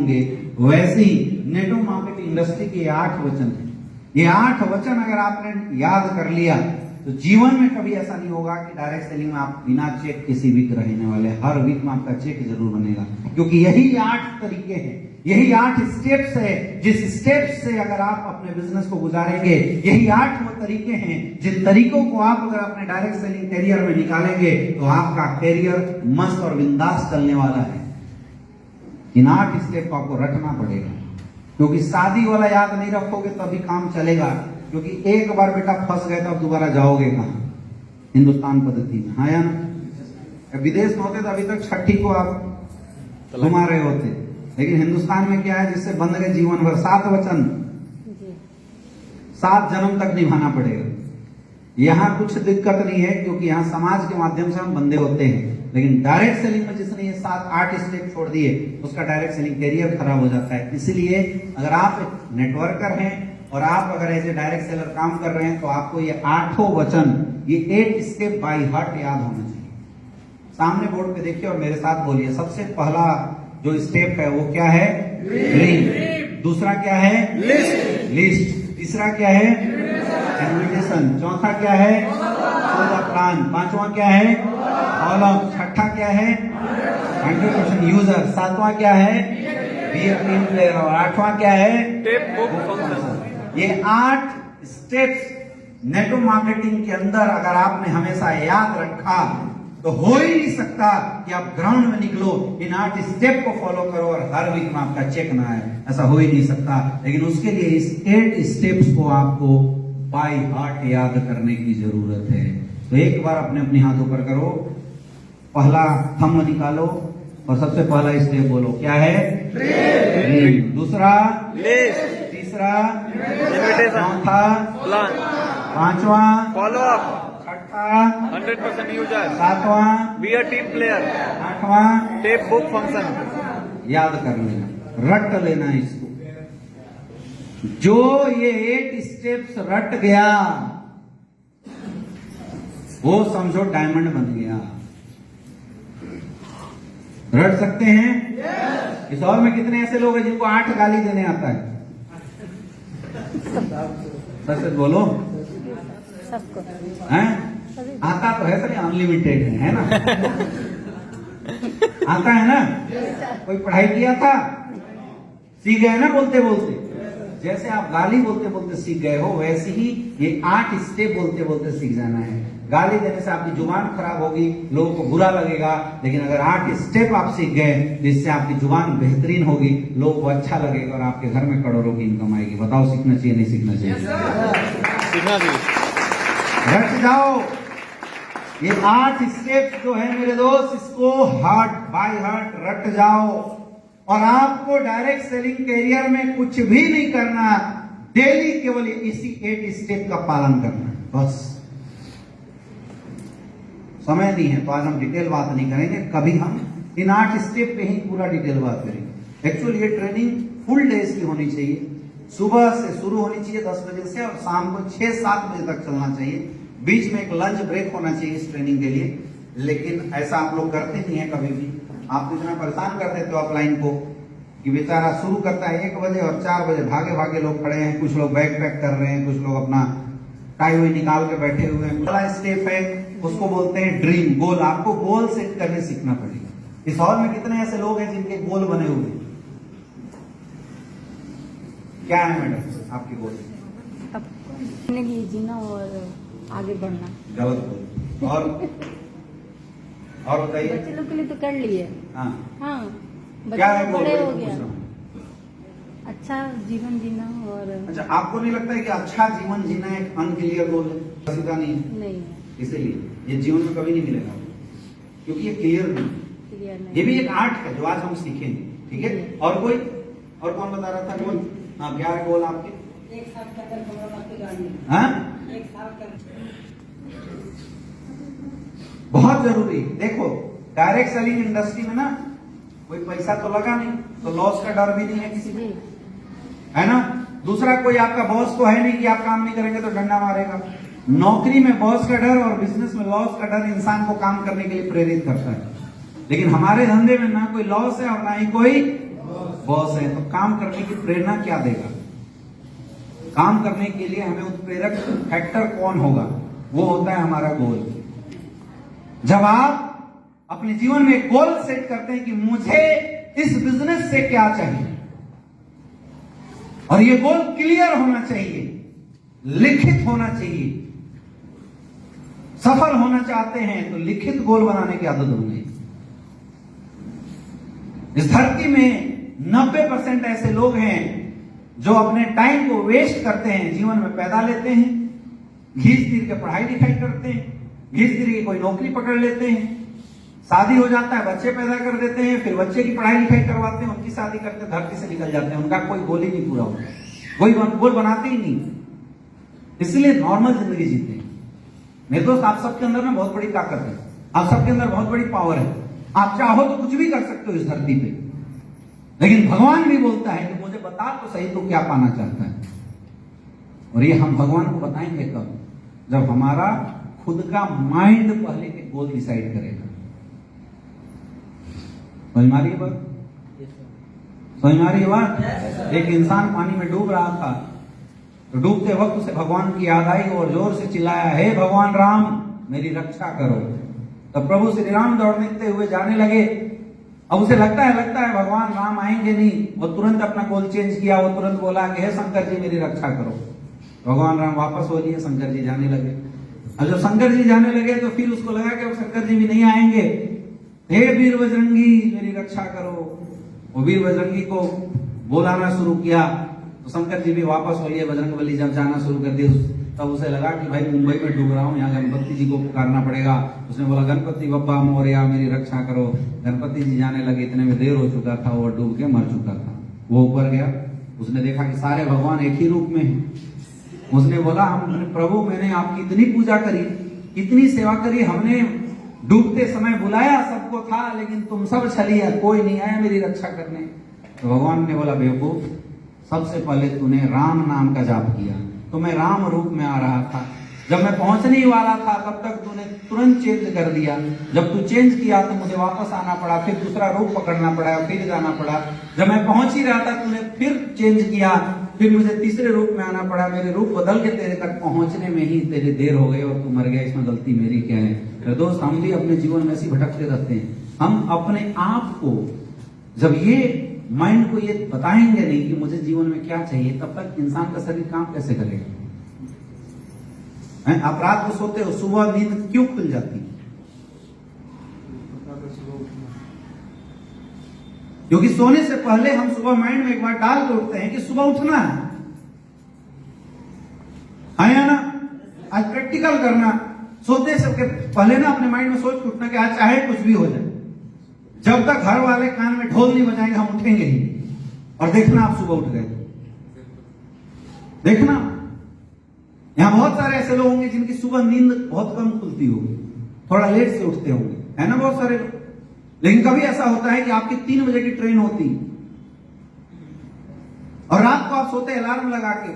होंगे, वैसे ही network marketing industry के 8 वचन है। ये 8 वचन अगर आपने याद कर लिया तो जीवन में कभी ऐसा नहीं होगा कि डायरेक्ट सेलिंग में आप बिना चेक किसी वीक रहने वाले। हर वीक में आपका चेक जरूर बनेगा, क्योंकि यही 8 तरीके हैं, यही 8 स्टेप्स है। जिस स्टेप्स से अगर आप अपने बिजनेस को गुजारेंगे, यही 8 वो तरीके हैं जिन तरीकों को आप अगर अपने डायरेक्ट सेलिंग करियर में निकालेंगे तो आपका करियर मस्त और बिंदास चलने वाला है। इन 8 स्टेप को आपको रखना पड़ेगा, क्योंकि शादी वाला याद नहीं रखोगे तभी काम चलेगा। क्योंकि एक बार बेटा फंस गए तो अब दोबारा जाओगे कहां? हिंदुस्तान पद्धति में, हाँ या ना? विदेश में होते तो अभी तक छठी को आप घुमा रहे होते, लेकिन हिंदुस्तान में क्या है, जिससे बंध गए जीवन भर 7 वचन 7 जन्म तक निभाना पड़ेगा। यहाँ कुछ दिक्कत नहीं है, क्योंकि यहाँ समाज के माध्यम से हम बंधे होते हैं। लेकिन डायरेक्ट सेलिंग में जिसने ये 7-8 स्टेप छोड़ दिए, उसका डायरेक्ट सेलिंग करियर खराब हो जाता है। इसलिए अगर आप एक नेटवर्कर हैं और आप अगर ऐसे डायरेक्ट सेलर काम कर रहे हैं तो आपको ये 8 वचन, ये 8 स्टेप बाय हार्ट याद होना चाहिए। सामने बोर्ड पे देखिए और मेरे साथ बोलिए। सबसे पहला जो स्टेप है वो क्या है? ड्रीम। दूसरा क्या है? लिस्ट। तीसरा क्या है? इन्विटेशन। चौथा क्या है? प्लान। पांचवा क्या है? कॉलम। छठा क्या है? 100% यूजर। सातवां क्या है? Be a team player. और 8वां क्या है? Tape book function. ये 8 स्टेप्स नेटवर्क मार्केटिंग के अंदर अगर आपने हमेशा याद रखा तो हो ही नहीं सकता कि आप ग्राउंड में निकलो, इन 8 स्टेप को फॉलो करो और हर वीक में आपका चेक ना आए। ऐसा हो ही नहीं सकता। लेकिन उसके लिए इस 8 स्टेप्स को आपको बाय हार्ट याद करने की जरूरत है। तो एक बार अपने अपने हाथ ऊपर करो, पहला थंब निकालो और सबसे पहला स्टेप बोलो। क्या है? ड्रीम। दूसरा लिस्ट। तीसरा इन्विटेशन। चौथा प्लान। पांचवा फॉलो अप। छठा 100% यूजर। सातवां बी अ टीम प्लेयर। आठवां टेप बुक फंक्शन। याद कर लेना, रट लेना इसको। जो ये 8 स्टेप्स रट गया वो समझो डायमंड बन गया। रट सकते हैं? इस हॉल में कितने ऐसे लोग हैं जिनको 8 गाली देने आता है? सच सच बोलो। सबको हैं? आता तो है सर, अनलिमिटेड है ना? आता है ना? कोई पढ़ाई किया था? सीख गए ना बोलते बोलते? जैसे आप गाली बोलते बोलते सीख गए हो, वैसे ही ये 8 स्टेप बोलते बोलते सीख जाना है। गाली देने से आपकी जुबान खराब होगी, लोगों को बुरा लगेगा। लेकिन अगर 8 स्टेप आप सीख गए, जिससे आपकी जुबान बेहतरीन होगी, लोगों को अच्छा लगेगा और आपके घर में करोड़ों की इनकम आएगी। बताओ सीखना चाहिए नहीं सीखना चाहिए? सीखना चाहिए। रट जाओ। ये 8 स्टेप जो है मेरे दोस्त, इसको हार्ट बाय हार्ट रट जाओ। और आपको डायरेक्ट सेलिंग करियर में कुछ भी नहीं करना, डेली केवल इसी 8 स्टेप का पालन करना, बस। समय नहीं है तो आज हम डिटेल बात नहीं करेंगे, कभी हम इन 8 स्टेप पे ही पूरा डिटेल बात करेंगे। एक्चुअली ये ट्रेनिंग फुल डेज की होनी चाहिए। सुबह से शुरू होनी चाहिए 10 बजे से और शाम को 6-7 बजे तक चलना चाहिए। बीच में एक लंच ब्रेक होना चाहिए इस ट्रेनिंग के लिए। लेकिन ऐसा आप लोग करते नहीं है कभी भी। आप इतना परेशान कर देते हो अपलाइन को कि बेचारा शुरू करता है 1 बजे और 4 बजे भागे भागे लोग खड़े हैं। कुछ लोग बैग पैक कर रहे हैं, कुछ लोग अपना टाई हुई निकाल के बैठे हुए हैं। पहला स्टेप है, उसको बोलते हैं ड्रीम, गोल। आपको गोल सेट करने सीखना पड़ेगा। इस हॉल में कितने ऐसे लोग हैं जिनके गोल बने हुए हैं? क्या है मैडम आपके गोल? जिंदगी जीना और आगे बढ़ना। गलत बोल। और बताइए। बच्चे लोग के लिए तो कर लिए। हाँ, बच्चे क्या है गोल? बड़े हो गया। अच्छा जीवन जीना। और अच्छा, आपको नहीं लगता है कि अच्छा जीवन जीना एक अनक्लियर गोल है? सीधा नहीं है? नहीं, इसीलिए ये जीवन में कभी नहीं मिलेगा, क्योंकि ये क्लियर नहीं। ये भी एक आर्ट है जो आज हम सीखेंगे, ठीक है? और कोई और कौन बता रहा था गोल? हाँ, क्या है गोल आपके? 1 साल के अंदर कमरा की गाड़ी। हाँ, 1 साल का बहुत जरूरी। देखो डायरेक्ट सेलिंग इंडस्ट्री में ना कोई पैसा तो लगा नहीं, तो लॉस का डर भी नहीं है किसी को, है ना? दूसरा, कोई आपका बॉस तो है नहीं कि आप काम नहीं करेंगे तो डंडा मारेगा। नौकरी में बॉस का डर और बिजनेस में लॉस का डर इंसान को काम करने के लिए प्रेरित करता है। लेकिन हमारे धंधे में ना कोई लॉस है और ना ही कोई बॉस है, तो काम करने की प्रेरणा क्या देगा? काम करने के लिए हमें उत्प्रेरक फैक्टर कौन होगा? वो होता है हमारा गोल। जब आप अपने जीवन में एक गोल सेट करते हैं कि मुझे इस बिजनेस से क्या चाहिए, और ये गोल क्लियर होना चाहिए, लिखित होना चाहिए, सफल होना चाहते हैं तो लिखित गोल बनाने की आदत होनी। इस धरती में 90% ऐसे लोग हैं जो अपने टाइम को वेस्ट करते हैं, जीवन में पैदा लेते हैं, घीस तीर के पढ़ाई लिखाई करते हैं, घीस तीर की कोई नौकरी पकड़ लेते हैं, शादी हो जाता है, बच्चे पैदा कर देते हैं, फिर बच्चे की पढ़ाई लिखाई करवाते हैं, उनकी शादी करते, धरती से निकल जाते हैं, उनका कोई गोल ही नहीं पूरा होता, कोई गोल बनाते ही नहीं, इसलिए नॉर्मल जिंदगी जीते हैं। मेरे दोस्त, आप सबके अंदर में बहुत बड़ी ताकत है, आप सबके अंदर बहुत बड़ी पावर है, आप चाहो तो कुछ भी कर सकते हो इस धरती पे, लेकिन भगवान भी बोलता है कि मुझे बता तो सही तो क्या पाना चाहता है। और ये हम भगवान को बताएंगे कब? जब हमारा खुद का माइंड पहले के गोल डिसाइड करेगा। समझ मारिए बात, समझ मारिए बात। एक इंसान पानी में डूब रहा था, तो डूबते वक्त उसे भगवान की याद आई और जोर से चिल्लाया, हे भगवान राम मेरी रक्षा करो। तब प्रभु श्री राम दौड़ते हुए जाने लगे। अब उसे लगता है भगवान राम आएंगे नहीं, वो तुरंत अपना गोल चेंज किया, वो तुरंत बोला कि हे शंकर जी मेरी रक्षा करो। भगवान राम वापस हो लिए, शंकर जी जाने लगे। अब जब शंकर जी जाने लगे तो फिर उसको लगा कि अब शंकर जी भी नहीं आएंगे, हे वीर बजरंगी मेरी रक्षा करो। वो वीर बजरंगी को बोलाना शुरू किया, तो शंकर जी भी वापस हो लिए। बजरंगबली जब जाना शुरू कर दिया, तब उसे लगा कि भाई मुंबई में डूब रहा हूँ, यहाँ गणपति जी को पुकारना पड़ेगा। उसने बोला, गणपति बप्पा मोरया मेरी रक्षा करो। गणपति जी जाने लगे, इतने में देर हो चुका था, वो डूब के मर चुका था। वो ऊपर गया, उसने देखा कि सारे भगवान एक ही रूप में हैं। उसने बोला, हम प्रभु मैंने आपकी इतनी पूजा करी, इतनी सेवा करी, हमने डूबते समय बुलाया सबको था, लेकिन तुम सब छलिए, कोई नहीं आया मेरी रक्षा करने। तो भगवान ने बोला, बेवकूफ, सबसे पहले तूने राम नाम का जाप किया, तो मैं राम रूप में आ रहा था। जब मैं पहुंचने ही वाला था तब तक तूने तुरंत चेंज कर दिया। जब तू चेंज किया तो मुझे वापस आना पड़ा, फिर दूसरा रूप पकड़ना पड़ा, फिर जाना पड़ा। जब मैं पहुंच ही रहा था तूने फिर चेंज किया, फिर मुझे तीसरे रूप में आना पड़ा। मेरे रूप बदल के तेरे तक पहुंचने में ही तेरे देर हो गई और तू मर गया। इसमें गलती मेरी क्या है? तो दोस्त, हम भी अपने जीवन में ऐसे भटकते रहते हैं। हम अपने आप को जब ये माइंड को ये बताएंगे नहीं कि मुझे जीवन में क्या चाहिए, तब तक इंसान का शरीर काम कैसे करेगा? आप रात को सोते हो, सुबह नींद क्यों खुल जाती? क्योंकि सोने से पहले हम सुबह माइंड में एक बार डाल के उठते हैं कि सुबह उठना है ना? आज प्रैक्टिकल करना। सोते से पहले ना अपने माइंड में सोच के उठना कि आज चाहे कुछ भी हो जाए, जब तक घर वाले कान में ढोल नहीं बजाएंगे हम उठेंगे ही। और देखना आप सुबह उठ गए, देखना यहां बहुत सारे ऐसे लोग होंगे जिनकी सुबह नींद बहुत कम खुलती होगी, थोड़ा लेट से उठते होंगे, है ना बहुत सारे लोग। लेकिन कभी ऐसा होता है कि आपकी 3 बजे की ट्रेन होती और रात को आप सोते अलार्म लगा के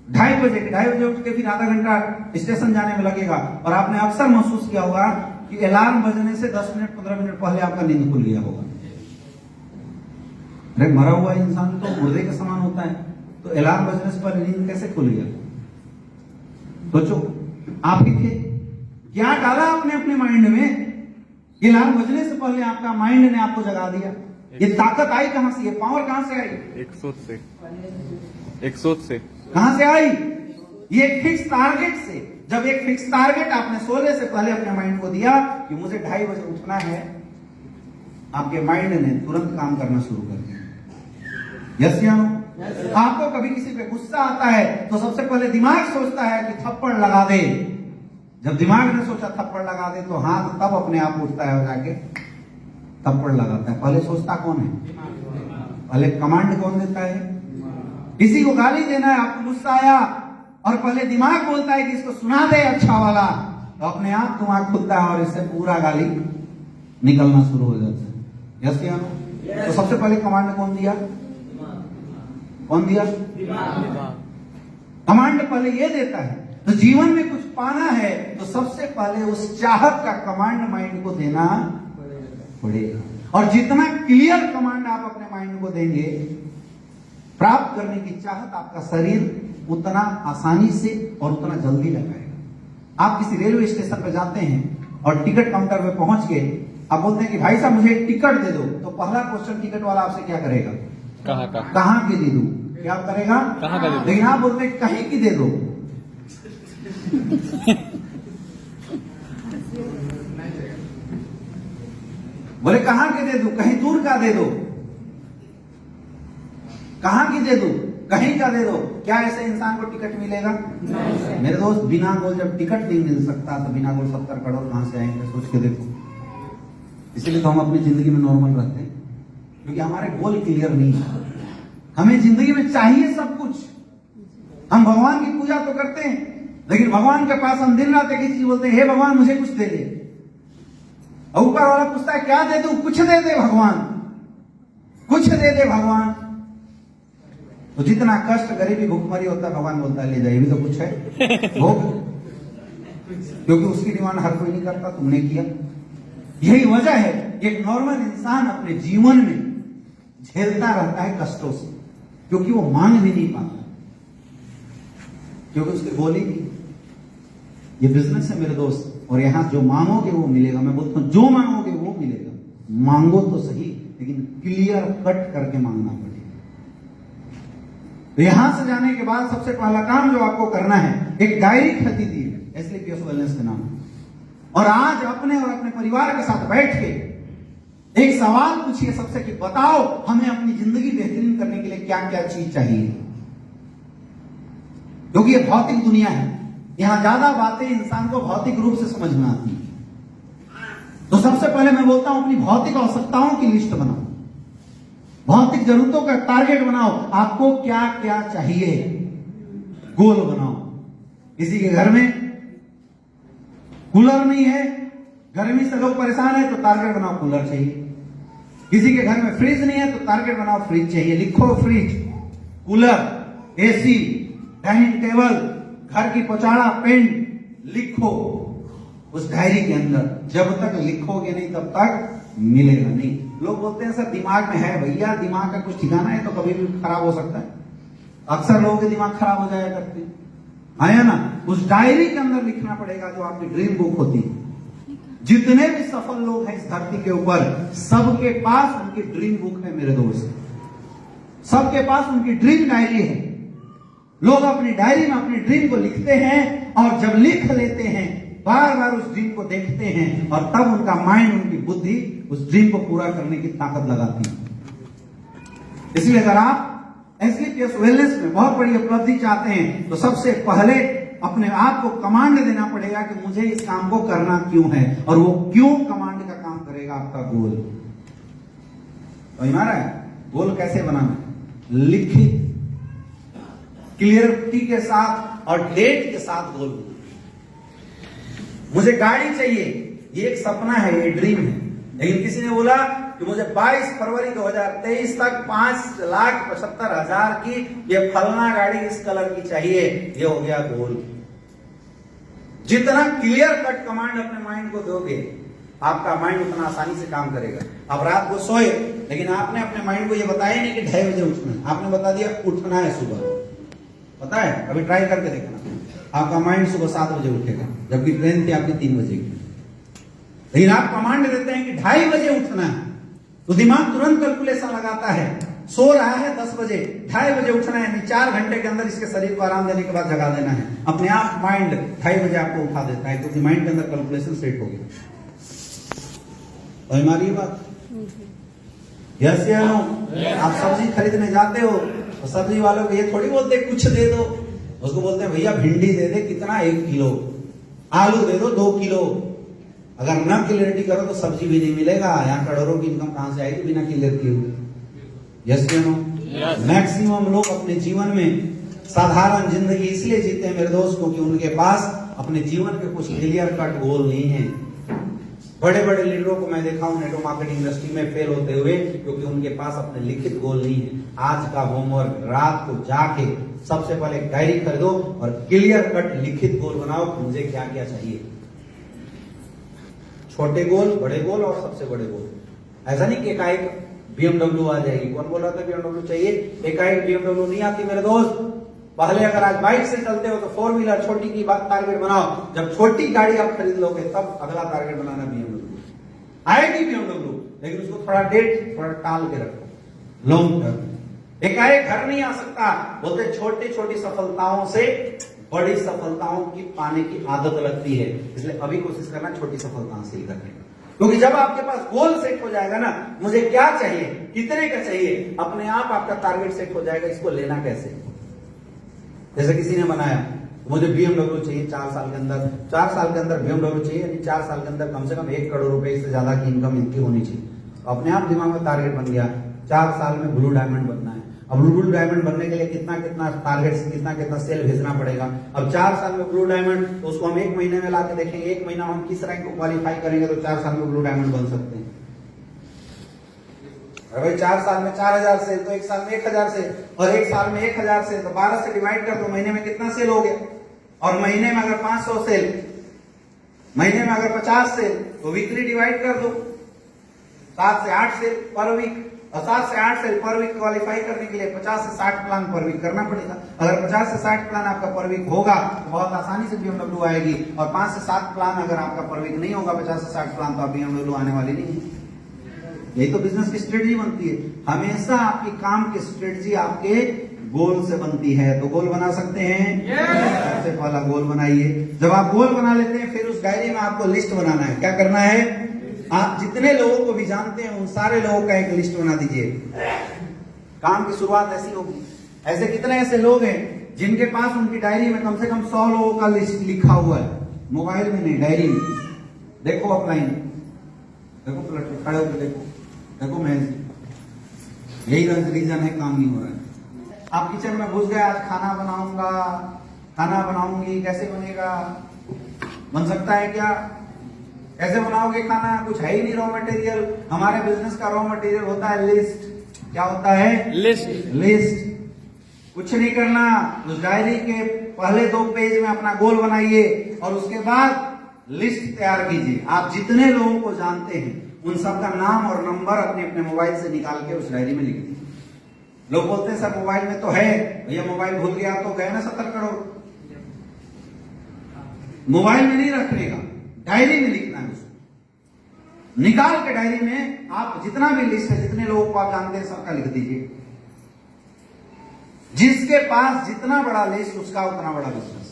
2:30 बजे उठ के फिर आधा घंटा स्टेशन जाने में लगेगा, और आपने अक्सर महसूस किया होगा कि अलार्म बजने से 10 मिनट 15 मिनट पहले आपका नींद खुल गया होगा। अरे मरा हुआ इंसान तो मुर्दे के समान होता है, तो अलार्म बजने से पहले नींद कैसे खुल गया? सोचो, आप ही थे, क्या डाला आपने अपने माइंड में? ये अलार्म बजने से पहले आपका माइंड ने आपको जगा दिया। ये ताकत आई कहां से? ये पावर कहां से आई? एक सोच से कहां से आई? ये एक फिक्स टारगेट से। जब एक फिक्स टारगेट आपने सोने से पहले अपने माइंड को दिया कि मुझे 2:30 बजे उठना है, आपके माइंड ने तुरंत काम करना शुरू कर दिया। यस या नो? आपको कभी किसी पे गुस्सा आता है तो सबसे पहले दिमाग सोचता है कि थप्पड़ लगा दे। जब दिमाग ने सोचा थप्पड़ लगा दे तो हाथ तब अपने आप उठता है और जाके थप्पड़ लगाता है। पहले सोचता कौन है? पहले कमांड कौन देता है? किसी को गाली देना है, आपको गुस्सा आया और पहले दिमाग बोलता है कि इसको सुना दे अच्छा वाला, तो अपने आप दिमाग खुलता है और इससे पूरा गाली निकलना शुरू हो जाता है। यस या नो? तो सबसे पहले कमांड कौन दिया? कौन दिया? कमांड पहले ये देता है। तो जीवन में कुछ पाना है तो सबसे पहले उस चाहत का कमांड माइंड को देना पड़ेगा। और जितना क्लियर कमांड आप अपने माइंड को देंगे, प्राप्त करने की चाहत आपका शरीर उतना आसानी से और उतना जल्दी लगाएगा। आप किसी रेलवे स्टेशन पर जाते हैं और टिकट काउंटर पे पहुंच के आप बोलते हैं कि भाई साहब मुझे एक टिकट दे दो, तो पहला क्वेश्चन टिकट वाला आपसे क्या करेगा? कहाँ की दे दूं? क्या करेगा? कहाँ का दे दूं? लेकिन आप बोलते हैं कहीं की दे दो। बोले कहां के दे दूं? कहीं दूर का दे दो। कहां की दे दूं? कहीं का दे दो। क्या ऐसे इंसान को टिकट मिलेगा? मेरे दोस्त, बिना गोल जब टिकट नहीं मिल सकता तो बिना गोल 70 करोड़ कहां से आएंगे? सोच के देखो। इसीलिए तो हम अपनी जिंदगी में नॉर्मल रहते हैं, क्योंकि हमारे गोल क्लियर नहीं है। हमें जिंदगी में चाहिए सब कुछ। हम भगवान की पूजा तो करते हैं, लेकिन भगवान के पास हम दिन रात एक ही चीज बोलते हैं, हे भगवान मुझे कुछ दे दे। और ऊपर वाला पूछता है क्या दे दूं? कुछ दे दे भगवान, कुछ दे दे भगवान। तो जितना कष्ट, गरीबी, भूखमरी होता है, भगवान बोलता है ले जाए, भी तो कुछ है भोग, क्योंकि उसकी डिमांड हर कोई नहीं करता, तुमने किया। यही वजह है कि एक नॉर्मल इंसान अपने जीवन में झेलता रहता है कष्टों से, क्योंकि वो मांग भी नहीं पाता, क्योंकि उसके गोल ही नहीं। ये बिजनेस है मेरे दोस्त, और यहां जो मांगोगे वो मिलेगा। मैं बोलता हूं जो मांगोगे वो मिलेगा। मांगो तो सही, लेकिन क्लियर कट करके मांगना पड़ेगा। तो यहां से जाने के बाद सबसे पहला काम जो आपको करना है, एक डायरी खरीदी है एसलीपीएस वेलनेस के नाम, और आज अपने और अपने परिवार के साथ बैठ के एक सवाल पूछिए सबसे कि बताओ हमें अपनी जिंदगी बेहतरीन करने के लिए क्या क्या चीज चाहिए। क्योंकि ये भौतिक दुनिया है, यहां ज्यादा बातें इंसान को भौतिक रूप से समझ में आती है। तो सबसे पहले मैं बोलता हूं अपनी भौतिक आवश्यकताओं की लिस्ट बनाओ, भौतिक जरूरतों का टारगेट बनाओ। आपको क्या क्या चाहिए, गोल बनाओ। किसी के घर में कूलर नहीं है, गर्मी से लोग परेशान है, तो टारगेट बनाओ कूलर चाहिए। किसी के घर में फ्रिज नहीं है, तो टारगेट बनाओ फ्रिज चाहिए। लिखो fridge, cooler, AC, dining table, घर की पोचाड़ा, पेंट लिखो उस डायरी के अंदर। जब तक लिखोगे नहीं तब तक मिलेगा नहीं। लोग बोलते हैं सर दिमाग में है, भैया दिमाग का कुछ ठिकाना है तो कभी भी खराब हो सकता है। अक्सर लोगों के दिमाग खराब हो जाया करते हैं, है ना। उस डायरी के अंदर लिखना पड़ेगा जो आपकी ड्रीम बुक होती है। जितने भी सफल लोग हैं इस धरती के ऊपर, सबके पास उनकी ड्रीम बुक है मेरे दोस्त, सबके पास उनकी ड्रीम डायरी है। लोग अपनी डायरी में अपनी ड्रीम को लिखते हैं, और जब लिख लेते हैं बार बार उस ड्रीम को देखते हैं, और तब उनका माइंड, उनकी बुद्धि उस ड्रीम को पूरा करने की ताकत लगाती है। इसलिए अगर आप एसलीपीएस वेलनेस में बहुत बड़ी उपलब्धि चाहते हैं, तो सबसे पहले अपने आप को कमांड देना पड़ेगा कि मुझे इस काम को करना क्यों है, और वो क्यों कमांड का काम करेगा आपका गोल। तो हमारा गोल कैसे बनाना, लिखित क्लियरिटी के साथ और डेट के साथ गोल। मुझे गाड़ी चाहिए, ये एक सपना है, ये ड्रीम है। लेकिन किसी ने बोला कि मुझे 22 फरवरी 2023 तक 5,75,000 की ये फलना गाड़ी इस कलर की चाहिए, ये हो गया गोल। जितना क्लियर कट कमांड अपने माइंड को दोगे, आपका माइंड उतना आसानी से काम करेगा। अब रात को सोए, लेकिन आपने अपने माइंड को ये बताया नहीं कि 2:30 बजे उठना है, आपने बता दिया उठना है सुबह। पता है, अभी ट्राई करके देखना, आपका माइंड सुबह 7 बजे उठेगा, जबकि ट्रेन थी आपकी 3 बजे की। लेकिन आप कमांड देते हैं कि 2:30 बजे उठना है, तो दिमाग तुरंत कैलकुलेशन लगाता है। सो रहा है 10 बजे, 2:30 बजे उठना है, 4 घंटे के अंदर इसके शरीर को आराम देने के बाद जगा देना है। अपने आप माइंड 2:30 बजे आपको उठा देता है, क्योंकि माइंड के अंदर कैलकुलेशन सेट हो गया। और हमारी बात यस या नो? आप सब्जी खरीदने जाते हो तो सब्जी वालों को ये थोड़ी बोलते कुछ दे दो, उसको बोलते हैं भैया भिंडी दे दे, कितना 1 किलो, आलू दे दो 2 किलो। अगर न क्लियरिटी करो तो सब्जी भी नहीं मिलेगा। यहाँ करोड़ों की इनकम कहां से आएगी बिना क्लियर किए हुए? यस या नो? मैक्सिमम लोग अपने जीवन में साधारण जिंदगी इसलिए जीते हैं मेरे दोस्त, क्योंकि उनके पास अपने जीवन के कुछ क्लियर कट गोल नहीं है। बड़े बड़े लीडरों को मैं देखा हूं नेटवर्क मार्केटिंग इंडस्ट्री में फेल होते हुए, क्योंकि उनके पास अपने लिखित गोल नहीं है। आज का होमवर्क, रात को जाके सबसे पहले एक डायरी खरीदो और क्लियर कट लिखित गोल बनाओ कि मुझे क्या क्या चाहिए। छोटे गोल, बड़े गोल और सबसे बड़े गोल। ऐसा नहीं कि एकाएक BMW आ जाएगी। कौन बोल रहा था BMW चाहिए? एकाएक BMW नहीं आती मेरे दोस्त। पहले अगर आज बाइक से चलते हो तो 4 व्हीलर छोटी की बात टारगेट बनाओ। जब छोटी गाड़ी आप खरीद लोगे तब अगला टारगेट बनाना BMW। आएगी BMW, लेकिन उसको थोड़ा डेट थोड़ा टाल के रखो, लॉन्ग टर्म। एकाएक घर नहीं आ सकता। बोलते छोटी छोटी सफलताओं से बड़ी सफलताओं की पाने की आदत लगती है। इसलिए अभी कोशिश करना छोटी सफलताओं से ही करने का, क्योंकि जब आपके पास गोल सेट हो जाएगा ना, मुझे क्या चाहिए, कितने का चाहिए, अपने आप आपका टारगेट सेट हो जाएगा। इसको लेना कैसे? जैसे किसी ने बनाया मुझे BMW चाहिए 4 साल के अंदर, 4 साल के अंदर BMW चाहिए, यानी 4 साल के अंदर कम से कम 1 करोड़ रुपए से ज्यादा की इनकम इनकी होनी चाहिए। तो अपने आप दिमाग में टारगेट बन गया, 4 साल में ब्लू डायमंड बनना है। अब ब्लू डायमंड बनने के लिए कितना कितना टारगेट से कितना सेल भेजना पड़ेगा। अब 4 साल में ब्लू डायमंड, तो उसको हम 1 महीने में ला के देखेंगे, 1 महीना हम किस रैंक को क्वालिफाई करेंगे तो 4 साल में ब्लू डायमंड बन सकते हैं। अगर 4 साल में 4000 सेल तो 1 साल में 1000 सेल, और 1 साल में 1000 सेल तो 12 से डिवाइड कर दो, महीने में कितना सेल हो गया। और महीने में अगर 500 सेल, महीने में अगर 50 सेल तो वीकली डिवाइड कर दो, 7 से 8 सेल पर वीक, और 7 से 8 सेल पर वीक क्वालिफाई करने के लिए 50 से 60 प्लान पर वीक करना पड़ेगा। अगर 50 से 60 प्लान आपका पर वीक होगा तो बहुत आसानी से BMW आएगी, और 5 से 7 प्लान अगर आपका पर वीक नहीं होगा, 50 से 60 प्लान, तो आप BMW आने वाली नहीं है। यही तो बिजनेस की स्ट्रेटजी बनती है। हमेशा आपकी काम की स्ट्रेटजी आपके गोल से बनती है। तो गोल बना सकते हैं? सबसे पहला गोल बनाइए। जब आप गोल बना लेते हैं, फिर उस डायरी में आपको लिस्ट बनाना है। क्या करना है? आप जितने लोगों को भी जानते हैं उन सारे लोगों का एक लिस्ट बना दीजिए। काम की शुरुआत ऐसी होगी। ऐसे कितने ऐसे लोग हैं जिनके पास उनकी डायरी में कम से कम 100 लोगों का लिस्ट लिखा हुआ है, मोबाइल में नहीं, डायरी में। देखो ऑफलाइन, देखो प्लेट खड़े होकर देखो, देखो मैं यही रीजन है काम नहीं हो रहा है। आप किचन में घुस गए, आज खाना बनाऊंगा, खाना बनाऊंगी, कैसे बनेगा? बन सकता है क्या? कैसे बनाओगे खाना? कुछ है ही नहीं रॉ मटेरियल। हमारे बिजनेस का रॉ मटेरियल होता है लिस्ट। क्या होता है? लिस्ट। कुछ नहीं करना, उस डायरी के पहले 2 पेज में अपना गोल बनाइए और उसके बाद लिस्ट तैयार कीजिए। आप जितने लोगों को जानते हैं उन सबका नाम और नंबर अपने अपने मोबाइल से निकाल के उस डायरी में लिख दीजिए। लोग बोलते हैं सर मोबाइल में तो है, भैया मोबाइल भूल गया तो गए ना 70 करोड़। मोबाइल में नहीं रखने का, डायरी में लिखना है उसको। निकाल के डायरी में आप जितना भी लिस्ट है, जितने लोगों को आप जानते हैं सबका लिख दीजिए। जिसके पास जितना बड़ा लिस्ट उसका उतना बड़ा बिजनेस।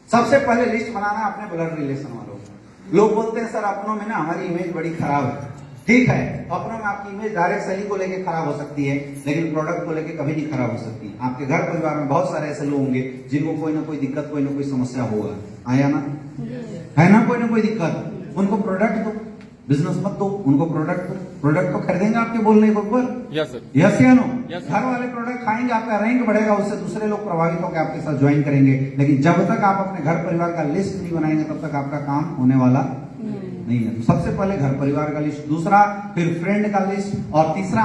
सबसे पहले लिस्ट बनाना अपने ब्लड रिलेशन वालों का। लोग बोलते हैं सर अपनों में ना हमारी इमेज बड़ी खराब है। ठीक है, अपनों में आपकी इमेज डायरेक्ट सेलिंग को लेकर खराब हो सकती है, लेकिन प्रोडक्ट को लेकर कभी नहीं खराब हो सकती। आपके घर परिवार में बहुत सारे ऐसे लोग होंगे जिनको कोई ना कोई दिक्कत, कोई ना कोई समस्या होगा, आया ना, है ना, कोई ना कोई दिक्कत। उनको प्रोडक्ट दो, बिजनेस मत दो, उनको प्रोडक्ट तो खरीदेंगे आपके बोलने के ऊपर। यस या नो? घर वाले प्रोडक्ट खाएंगे, आपका रैंक बढ़ेगा, उससे दूसरे लोग प्रभावित होकर आपके साथ ज्वाइन करेंगे। लेकिन जब तक आप अपने घर परिवार का लिस्ट नहीं बनाएंगे तब तक आपका काम होने वाला नहीं है। तो सबसे पहले घर परिवार का लिस्ट, दूसरा फिर फ्रेंड का लिस्ट, और तीसरा